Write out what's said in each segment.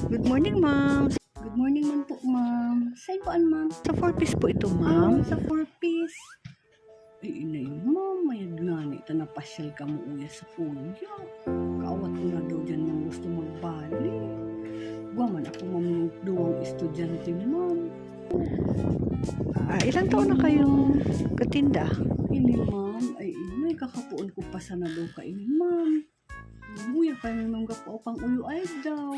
Good morning, ma'am. Good morning man po, ma'am. Saan po, ma'am? Sa 4-piece po ito, ma'am. Sa 4-piece. Ay, inay, ma'am, mayad gani. Napasyal ka mo uya sa kuya. Kaawat ko na daw dyan nang gusto magbali. Guwaman ako, ma'am, duwang estudyante, ma'am. Ilang taon na kayong katinda? Ini, ma'am, ay inay, kakapuon ko pa sana daw ka ini, ma'am. Uya kayo nang gapo pang uyo ay daw.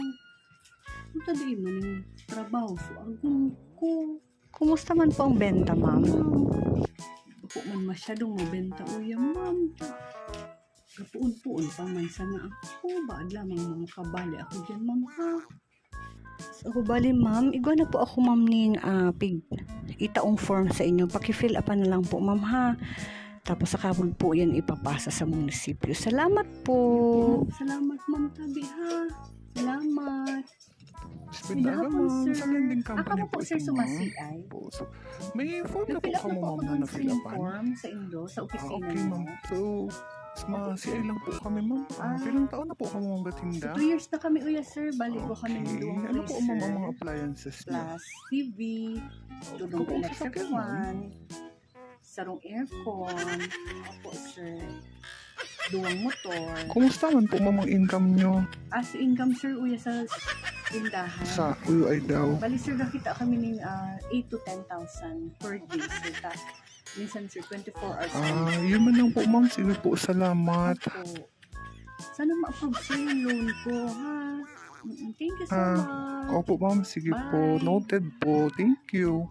Ito tadi man yung trabaho, so agong ko. Kumusta man po ang benta, ma'am? Ako man masyadong mabenta uya, ma'am. Kapuon-puon pa man sana ako. Baad lamang mga kabali ako dyan, ma'am, ha? So, bali, ma'am, igwa na po ako, ma'am, ning itaong form sa inyo. Paki-fill up na lang po, ma'am, ha? Tapos saka po yan ipapasa sa munisipyo. Salamat po. Salamat, ma'am, tabi, ha? Salamat. Bindaga, ma'am. Sa lending Ako company po, sir, ito, sumasiay. ma'am. So, may form na po Nafill up ka mo, ma'am, na ng na-fill upan. form sa Indo, sa opisina Okay, ma'am. mo. So, CI lang po kami, ma'am. Ilang taon na po ka mo gatinda? 2 years na kami, uya, sir. Balik ko kami ng duwang Ano po, ma'am, ang mga freezer. appliances niyo? Plus TV, tudong Opo, electric sasakyan, ma'am. fan, sarong aircon, opo, sir. Duwang motor. Kumusta man po, ma'am, ang income nyo As income, sir, uya sa tindahan. sa UUI daw? Bali, sir, nakita kami ng 8 to 10,000 per day, sir. Minsan, sir, 24 hours. Yun man lang po, ma'am. Sige po, salamat. Po. Sana ma-approve sir yung loan ko, ha? Thank you so much. Opo, ma'am. Sige po. Bye. Noted po. Thank you.